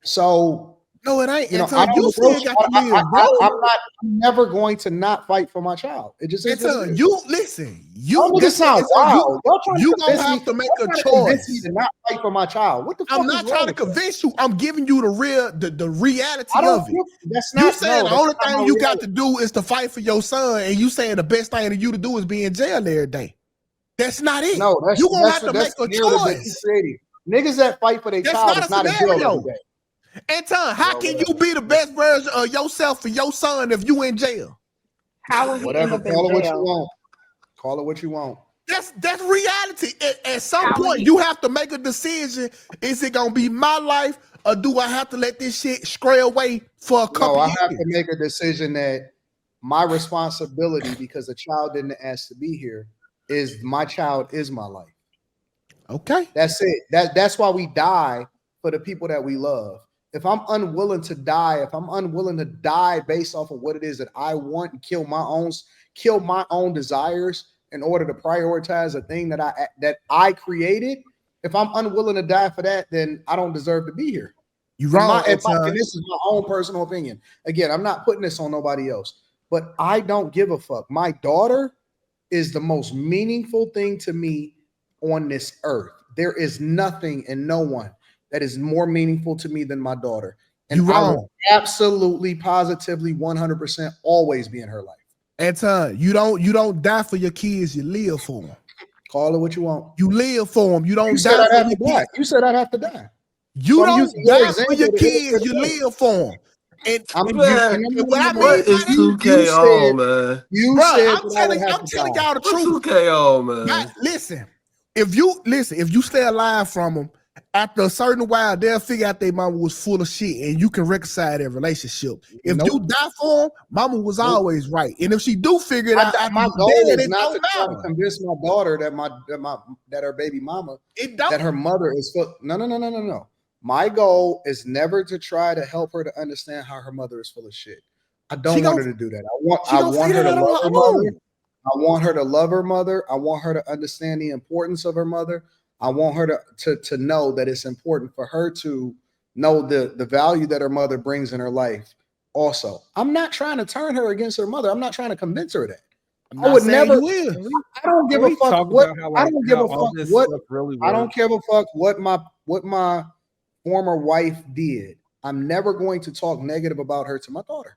So, No, it ain't. you know, Anton, you still got to live, bro. I'm never going to not fight for my child. It just is what it Anton, is. you listen. Y'all niggas sound wild. Y'all trying You to gonna convince me. have to make Y'all a trying to convince me choice. to not fight for my child. What the fuck I'm is not wrong trying to with that? convince you. I'm giving you the I reality don't. of it. That's You not. saying No, the that's only not my thing you got reality. to do is to fight for your son, and you saying the best thing for you to do is be in jail every day. That's not it. No, You gonna have to make that's a the narrative that you choice. created. Niggas that fight for their That's child not a is not in jail every scenario. day. Anton, how Well, can whatever. you be the best version of yourself for your son if you in jail? How will he end Whatever. up in Call it what you jail? want. Call it what you want. That's reality. At some How point, he- you have to make a decision. Is it gonna be my life, or do I have to let this shit stray away for a couple No, I years? have to make a decision that my responsibility, because the child didn't ask to be here, is my child is my life. Okay. That's it. That's why we die for the people that we love. If I'm unwilling to die, if I'm unwilling to die based off of what it is that I want and kill my own desires in order to prioritize a thing that I created, if I'm unwilling to die for that, then I don't deserve to be here. You wrong. And this is my own personal opinion. Again, I'm not putting this on nobody else, but I don't give a fuck. My daughter is the most meaningful thing to me on this earth. There is nothing and no one that is more meaningful to me than my daughter. And You I wrong. will absolutely, positively, 100% always be in her life. Anton, you don't die for your kids. You live for them. Call it what you want. You live for them. You don't You said die I'd for have your to die. kids. You said I'd have to die. You So I'm don't using your die for example your to illustrate kids. You the point. live for them. And what I What mean is by that, 2K on, man? You bro, said I'm that I would telling have to die. y'all the What truth. 2K on, man? Listen, if you stay alive from them, after a certain while, they'll figure out their mama was full of shit, and you can reconcile their relationship. If Nope. you die for them, mama was Nope. always right, and if she do figure it out after My you goal dead, is it not don't to try to matter. convince my daughter that her baby mama, It don't. that her mother is full. No. My goal is never to try to help her to understand how her mother is full of shit. I don't want her to do that. I want her to love her mother. I want her to love her mother. I want her to understand the importance of her mother. I want her to know that it's important for her to know the value that her mother brings in her life. Also, I'm not trying to turn her against her mother. I'm not trying to convince her of that. I would never. I don't give a fuck what. I don't give a fuck what. I don't give a fuck what my former wife did. I'm never going to talk negative about her to my daughter.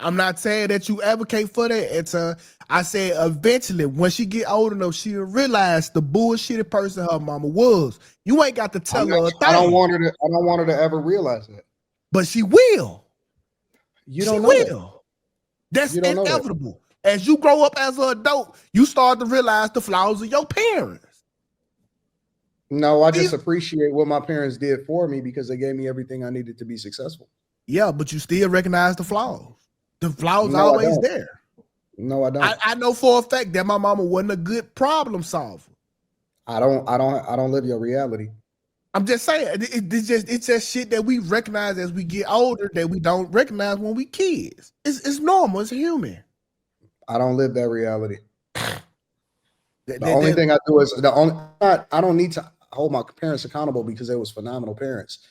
I'm not saying that you advocate for that. I said eventually, when she get old enough, she'll realize the bullshitty person her mama was. You ain't got to tell her a thing. I don't want her to ever realize that. But she will. You don't know that. That's inevitable. As you grow up as an adult, you start to realize the flaws of your parents. No, I just appreciate what my parents did for me because they gave me everything I needed to be successful. Yeah, but you still recognize the flaws. The flaws are always there. No, I don't. I know for a fact that my mama wasn't a good problem solver. I don't live your reality. I'm just saying it's just shit that we recognize as we get older that we don't recognize when we kids. It's normal. It's human. I don't live that reality. The only thing I do is I don't need to hold my parents accountable because they was phenomenal parents.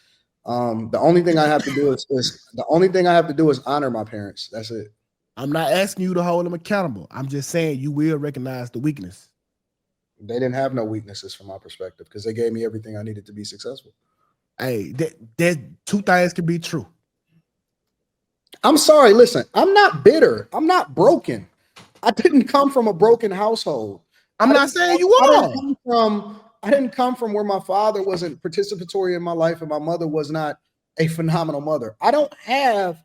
The only thing I have to do is honor my parents. That's it. I'm not asking you to hold them accountable. I'm just saying you will recognize the weakness. They didn't have no weaknesses from my perspective because they gave me everything I needed to be successful. Hey, that two things can be true. I'm sorry. Listen, I'm not bitter. I'm not broken. I didn't come from a broken household. I'm not saying you are. I didn't come from where my father wasn't participatory in my life and my mother was not a phenomenal mother. I don't have,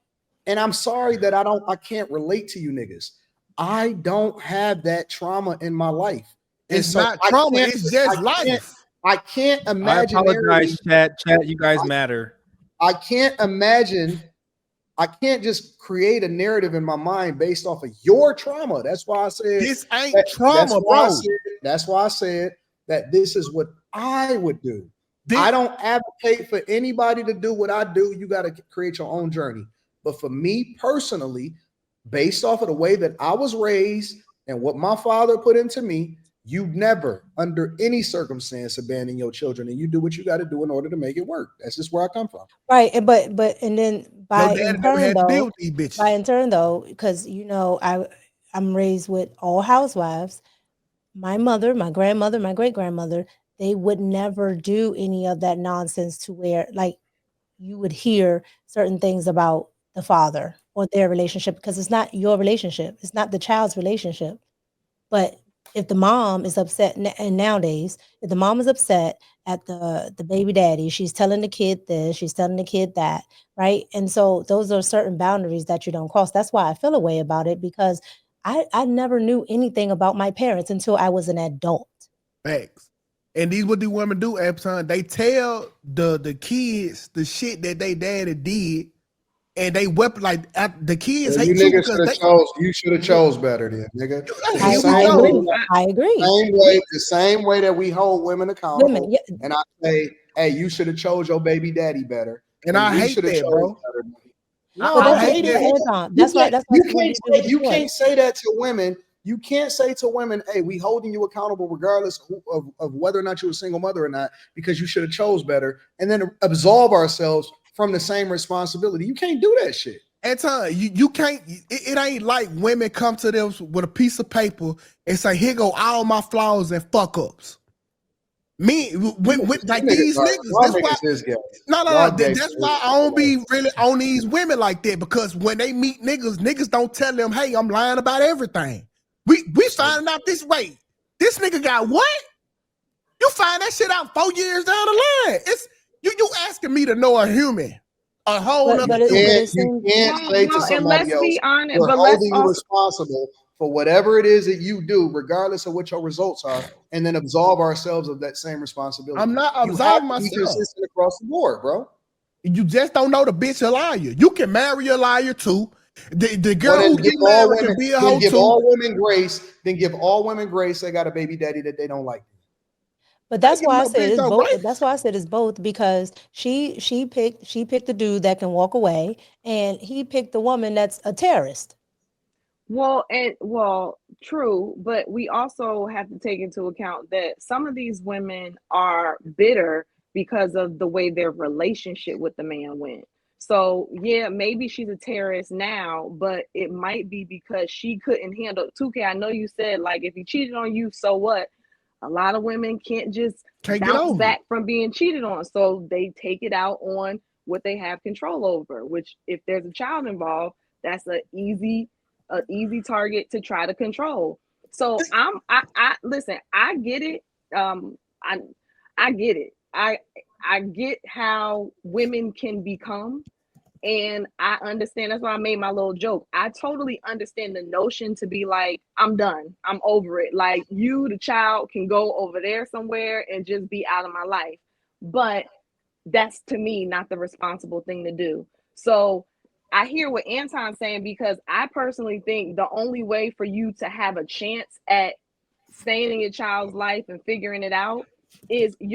and I'm sorry that I can't relate to you niggas. I don't have that trauma in my life. It's not trauma, it's just life. I can't imagine. I apologize, chat. You guys matter. I can't imagine. I can't just create a narrative in my mind based off of your trauma. That's why I said this ain't trauma, bro. That's why I said that this is what I would do. I don't advocate for anybody to do what I do. You got to create your own journey. But for me personally, based off of the way that I was raised and what my father put into me, You never, under any circumstance, abandon your children, and you do what you got to do in order to make it work. That's just where I come from. Right, and then Your dad never had to deal with these bitches. because I'm raised with all housewives. My mother, my grandmother, my great grandmother, they would never do any of that nonsense to where like you would hear certain things about the father or their relationship because it's not your relationship. It's not the child's relationship. But if the mom is upset, and nowadays, if the mom is upset at the baby daddy, she's telling the kid this, she's telling the kid that, right? And so those are certain boundaries that you don't cross. That's why I feel a way about it because I never knew anything about my parents until I was an adult. Facts. And these what these women do, Epson. They tell the kids the shit that they daddy did, and they weapon like the kids Well, hate you you niggas because you should have chose better then, nigga. I agree. The same way that we hold women accountable. Women, yeah. And I say, hey, you should have chose your baby daddy better. And I hate that, bro. No, I hate that. That's why You can't say that to women. You can't say to women, hey, we holding you accountable regardless of whether or not you're a single mother or not, because you should have chose better, and then absolve ourselves from the same responsibility. You can't do that shit. Anton, you can't. It ain't like women come to them with a piece of paper and say, "Here go all my flaws and fuck ups." Me, with like these niggas. That's why. No. That's why I don't be really on these women like that, because when they meet niggas don't tell them, "Hey, I'm lying about everything." We finding out this way. This nigga got what? You find that shit out 4 years down the line. It's you asking me to know a human. A whole other you can't say to somebody else, we're holding you responsible for whatever it is that you do, regardless of what your results are, and then absolve ourselves of that same responsibility. I'm not absolving myself. Be consistent across the board, bro. You just don't know the bitch a liar. You can marry a liar too. The girl who get married can be a hoe too. Give all women grace. Then give all women grace. They got a baby daddy that they don't like. But that's why I said it's both. That's why I said it's both, because she picked the dude that can walk away, and he picked the woman that's a terrorist. Well, true, but we also have to take into account that some of these women are bitter because of the way their relationship with the man went. So yeah, maybe she's a terrorist now, but it might be because she couldn't handle 2K. I know you said like if he cheated on you, so what? A lot of women can't bounce back from being cheated on. So they take it out on what they have control over, which if there's a child involved, that's an easy target to try to control. So I listen, I get it. I get it. I get how women can become, and I understand. That's why I made my little joke. I totally understand the notion to be like, I'm done. I'm over it. Like you, the child, can go over there somewhere and just be out of my life. But that's, to me, not the responsible thing to do. So I hear what Anton's saying, because I personally think the only way for you to have a chance at staying in your child's life and figuring it out is in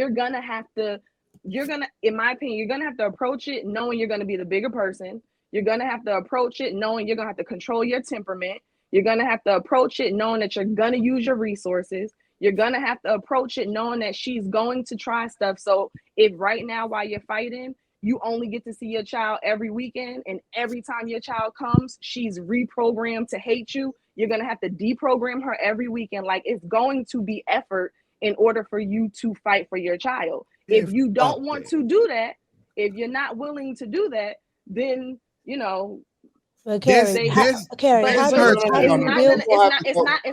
my opinion, you're going to have to approach it knowing you're going to be the bigger person. You're going to have to approach it knowing you're going to have to control your temperament. You're going to have to approach it knowing that you're going to use your resources. You're going to have to approach it knowing that she's going to try stuff. So if right now while you're fighting, you only get to see your child every weekend, and every time your child comes, she's reprogrammed to hate you, you're going to have to deprogram her every weekend. Like, it's going to be effort in order for you to fight for your child. If you don't want to do that, if you're not willing to do that, then, you know, but Carrie, it's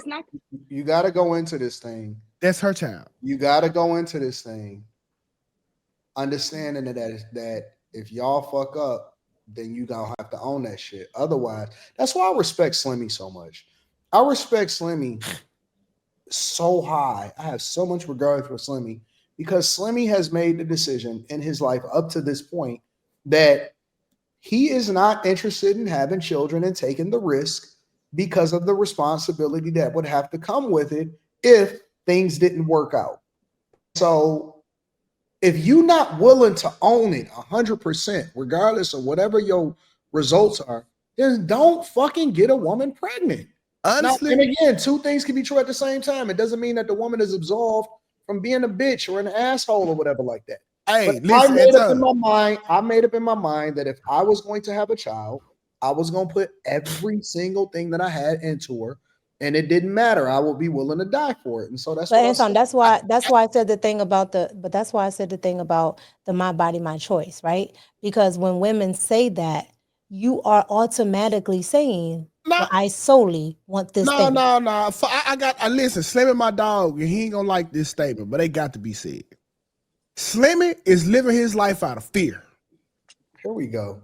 not. You got to go into this thing. That's her child. You got to go into this thing understanding that if y'all fuck up, then you gonna have to own that shit. Otherwise, that's why I respect Slimmy so much. I respect Slimmy so high. I have so much regard for Slimmy because Slimmy has made the decision in his life up to this point that he is not interested in having children and taking the risk because of the responsibility that would have to come with it if things didn't work out. So if you're not willing to own it 100%, regardless of whatever your results are, then don't fucking get a woman pregnant. Honestly, and again, two things can be true at the same time. It doesn't mean that the woman is absolved from being a bitch or an asshole or whatever like that. hey, but I listen, made up in my mind. I made up in my mind that if I was going to have a child, I was going to put every single thing that I had into her, and it didn't matter. I would be willing to die for it. And so that's But what Anton, I that's why I said the thing about that's why I said the thing about the my body, my choice, right? Because when women say that, you are automatically saying, well, I solely want this thing. No. I listen, Slimmy, my dog, and he ain't gonna like this statement, but they got to be said. Slimmy is living his life out of fear. Here we go.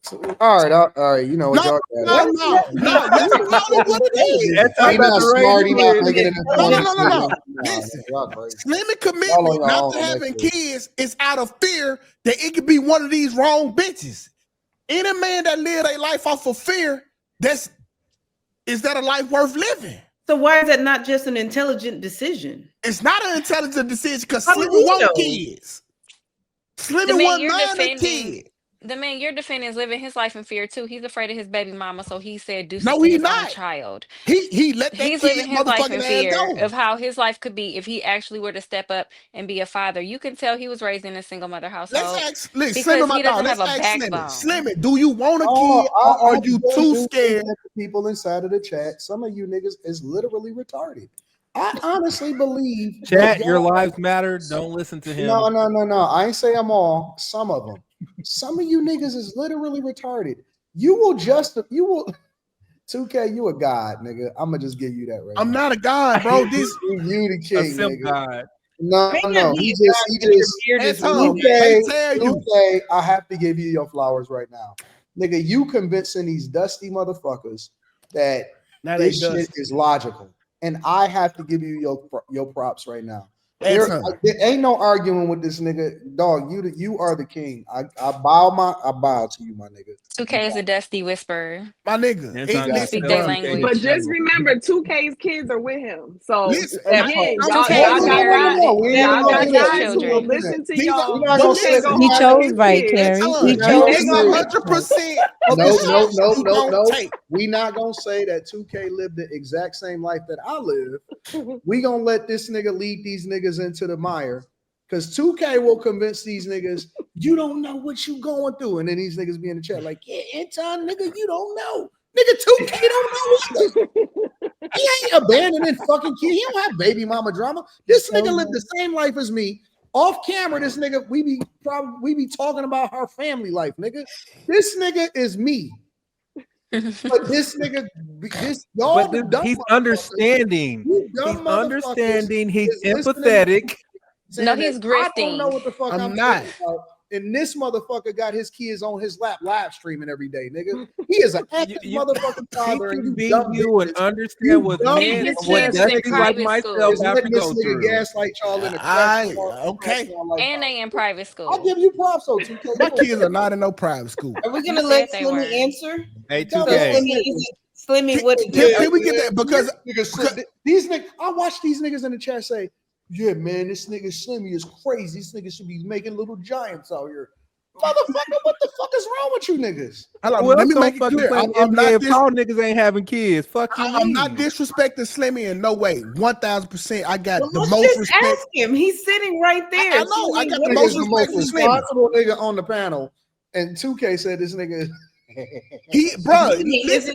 So, all right. You know what, y'all got it. No. Let's call it what it is. He not smart. He not making it. No. Listen, Slimmy commitment not to having kids is out of fear that it could be one of these wrong bitches. Any man that live their life off of fear, is that a life worth living? So why is that not just an intelligent decision? It's not an intelligent decision because Slimmy want kids. Slimmy want 9 kids. The man you're defending is living his life in fear too. He's afraid of his baby mama, so he said, "Do no, to he's his not. own child." He let that he's living his life in fear of how his life could be if he actually were to step up and be a father. You can tell he was raised in a single mother household because Slimmy, he doesn't have a backbone. Slimmy, do you want a kid or are you too scared? People inside of the chat, some of you niggas is literally retarded. I honestly believe chat your lives matter. Don't listen to him. No. I ain't say I'm all. Some of them. Some of you niggas is literally retarded. You will 2K, you a god, nigga. I'm gonna just give you that right. I'm not a god, bro. This you the king, nigga. God. No. He just 2K, I have to give you your flowers right now. Nigga, you convincing these dusty motherfuckers that this shit is logical. And I have to give you your props right now. There ain't no arguing with this nigga, dog. You are the king. I bow to you, my nigga. 2K is a dusty whisperer. My nigga, speak their language. But just remember, 2K's kids are with him. So again, y'all got guys who will listen to y'all. He chose right, Carrie. He chose 100%. No. We not gonna say that 2K lived the exact same life that I live. We gonna let this nigga lead these niggas into the mire, because 2K will convince these niggas you don't know what you going through, and then these niggas be in the chat like, yeah, Anton, nigga, you don't know, nigga. 2K don't know either. He ain't abandoning fucking kid. He don't have baby mama drama. This nigga lived the same life as me. Off camera, this nigga, we be talking about our family life, nigga. This nigga is me. But this nigga, he's understanding. He's understanding. He's empathetic. No, he's grifting. I don't know what the fuck I'm not. And this motherfucker got his kids on his lap live streaming every day, nigga. He is an active motherfucking father. He can be you and understand what men, what destiny like myself have to go through. Gaslight y'all in the okay. And they in private school. I'll give you props, though. 2K. My kids are not in no private school. Are we gonna let Slimmy answer? Hey, 2K. Slimmy, what it do? Can we get that? Because these niggas, I watch these niggas in the chat say, yeah, man, this nigga Slimmy is crazy. This nigga should be making little giants out here. Motherfucker, what the fuck is wrong with you niggas? Let me make it clear. I'm not all niggas ain't having kids. Fuck you. I'm not disrespecting Slimmy in no way. 1000%. I got the most respect. Ask him. He's sitting right there. I know. I got the most respect for Slimmy. Responsible nigga on the panel, and 2K said this nigga. Listen,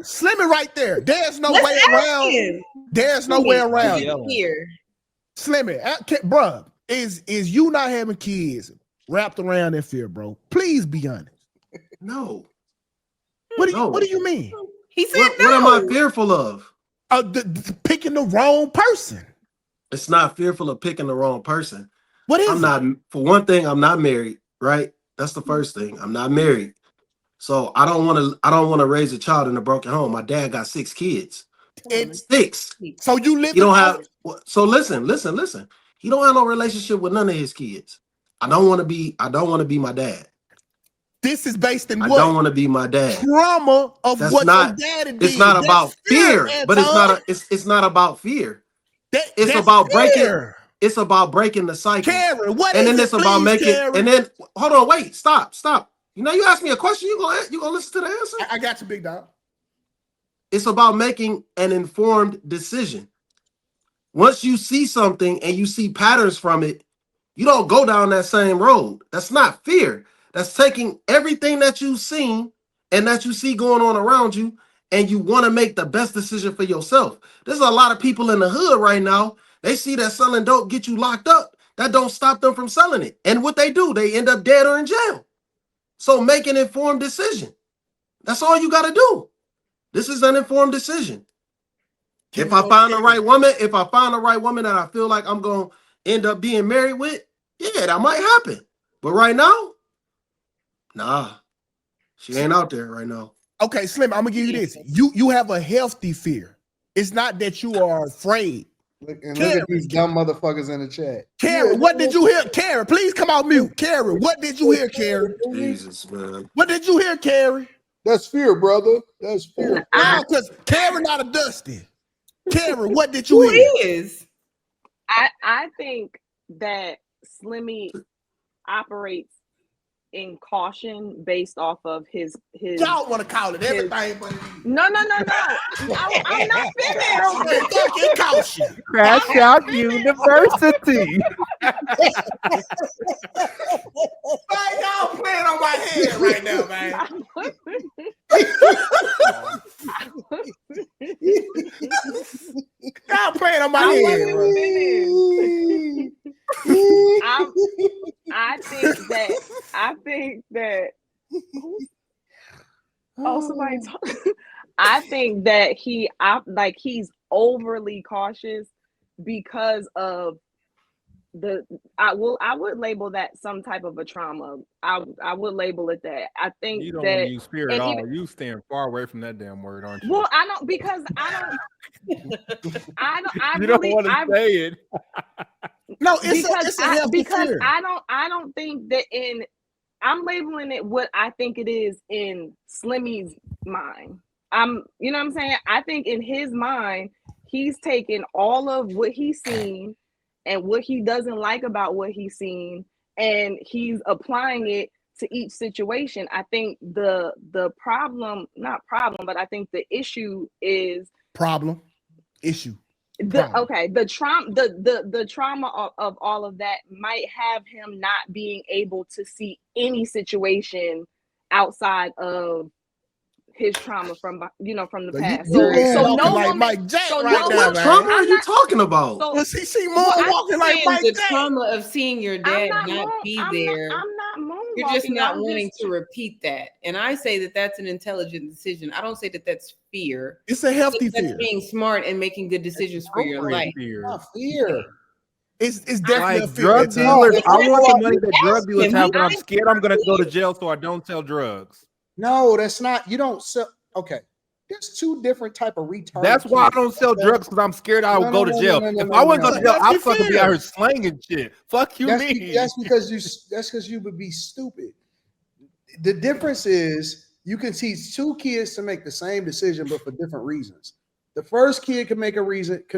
Slimmy right there. There's no way around. There's no way around here. Slimmy, bro, is you not having kids wrapped around in fear, bro? Please be honest. No. What do you mean? He said no. What am I fearful of? Picking the wrong person. It's not fearful of picking the wrong person. What is for one thing, I'm not married, right? That's the first thing. I'm not married. So I don't want to raise a child in a broken home. My dad got 6 kids. It's 6. So you live. You don't have. So listen. He don't have no relationship with none of his kids. I don't want to be my dad. This is based in I don't want to be my dad. Trauma of That's what not, your daddy did. It's not about fear, but it's not about fear. It's about breaking. It's about breaking the cycle. Karen, what and is then it, it's about please, making. Karen? And then hold on, wait, stop. You know, you ask me a question, you gonna listen to the answer. I got you, big dog. It's about making an informed decision. Once you see something and you see patterns from it, you don't go down that same road. That's not fear. That's taking everything that you've seen and that you see going on around you, and you want to make the best decision for yourself. There's a lot of people in the hood right now. They see that selling dope get you locked up. That don't stop them from selling it. And what they do, they end up dead or in jail. So make an informed decision. That's all you got to do. This is an informed decision. If I find the right woman, that I feel like I'm going to end up being married with, yeah, that might happen. But right now, nah, she ain't out there right now. Okay, Slim, I'm gonna give you this. You have a healthy fear. It's not that you are afraid. Look at these dumb motherfuckers in the chat. Karen, what did you hear? Karen, please come out mute. Karen, what did you hear, Karen? Jesus, man. What did you hear, Karen? That's fear, brother. That's fear. Because Karen not a Dusty. Karen, what did you hear? Who is? I think that Slimmy operates in caution based off of his y'all want to call it everything but no. I'm not finished. Fucking caution. Crash Out University. Man, y'all playing on my head right now, man. Y'all playing on my head. I think that somebody I think that he's overly cautious because of I would label that some type of a trauma. I would label it that. I think you don't that use fear at all. You stand far away from that damn word, aren't you? Well, I don't because I you don't want to say it. No, it's a healthy fear. I don't think that I'm labeling it what I think it is in Slimmy's mind. You know what I'm saying? I think in his mind, he's taken all of what he's seen and what he doesn't like about what he's seen, and he's applying it to each situation. I think the problem, not problem, but I think the issue is issue. The trauma of all of that might have him not being able to see any situation outside of his trauma from the past. So no like Mike Jack right now. What trauma are you talking about? So see more walking like Mike the Jack. Trauma of seeing your dad not be there. I'm not moonwalking. You're just not wanting to repeat that. And I say that that's an intelligent decision. I don't say that that's fear. It's a healthy fear. That's being smart and making good decisions for your life. Not fear. It's definitely like drug dealers. I want the money that drug dealers have, but I'm scared I'm going to go to jail, so I don't sell drugs. No, that's not. You don't sell. Okay, there's two different type of retarded. That's why I don't sell drugs, because I'm scared I will go to jail. If I wouldn't go to jail, I'd fucking be out here slanging shit. Fuck you, me. That's because you would be stupid. The difference is you can teach two kids to make the same decision, but for different reasons. The first kid can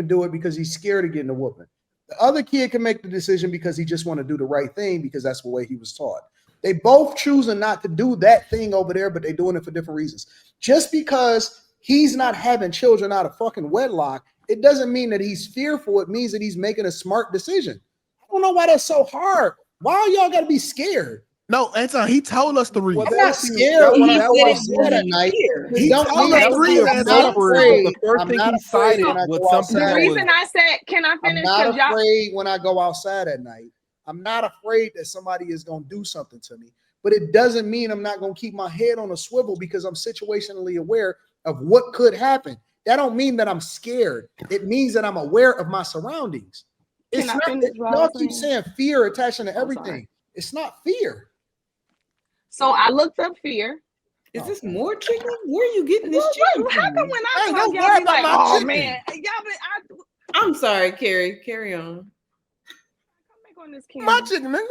do it because he's scared of getting a whooping. The other kid can make the decision because he just want to do the right thing because that's the way he was taught. They both choosing not to do that thing over there, but they're doing it for different reasons. Just because he's not having children out of fucking wedlock, it doesn't mean that he's fearful. It means that he's making a smart decision. I don't know why that's so hard. Why y'all got to be scared? No, Anton, he told us the reason. I'm not scared when I go outside at night. He told us the reason. I'm not afraid. The first thing he cited was something. The reason I said, can I finish? I'm not afraid when I go outside at night. I'm not afraid that somebody is going to do something to me, but it doesn't mean I'm not going to keep my head on a swivel because I'm situationally aware of what could happen. That don't mean that I'm scared. It means that I'm aware of my surroundings. It's not. Y'all keep saying fear attaching to everything. It's not fear. So I looked up fear. Is this more chicken? Where are you getting this chicken? How come when I talk, y'all be like, oh man, I'm sorry, Carrie. Carry on. My chicken, nigga.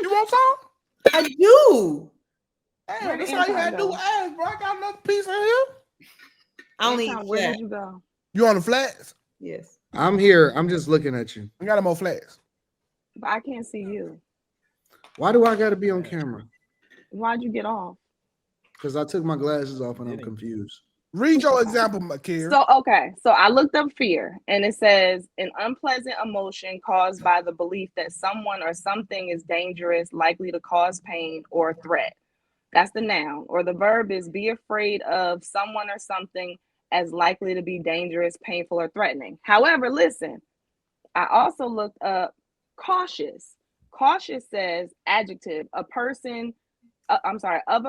You want some? I do. Damn, that's all you had to do. Ask, bro. I got another piece in here. I only eat Where flat. did you go? You on the flats? Yes. I'm here. I'm just looking at you. I got them on flats. But I can't see you. Why do I got to be on camera? Why'd you get off? Because I took my glasses off and I'm confused. Read your example, Makira. So, okay. So I looked up fear, and it says an unpleasant emotion caused by the belief that someone or something is dangerous, likely to cause pain or threat. That's the noun. Or the verb is be afraid of someone or something as likely to be dangerous, painful, or threatening. However, listen, I also looked up cautious. Cautious says adjective, of a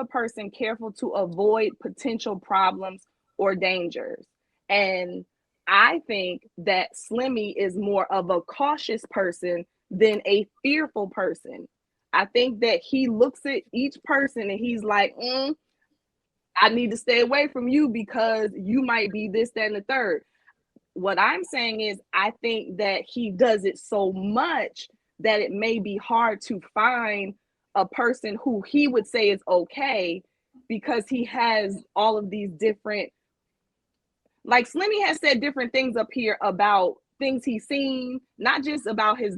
person careful to avoid potential problems or dangers. And I think that Slimmy is more of a cautious person than a fearful person. I think that he looks at each person and he's like, I need to stay away from you because you might be this, that, and the third. What I'm saying is, I think that he does it so much that it may be hard to find a person who he would say is okay, because he has all of these different, like Slimmy has said different things up here about things he's seen, not just about his,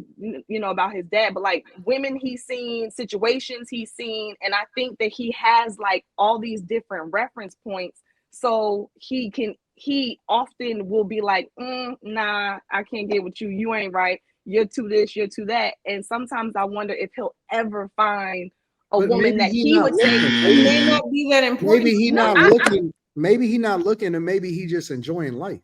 about his dad, but like women he's seen, situations he's seen. And I think that he has like all these different reference points. So he often will be like, nah, I can't get with you. You ain't right. You're to this, you're to that. And sometimes I wonder if he'll ever find a woman that he would say may not be that important. Maybe he's not looking, and maybe he's just enjoying life.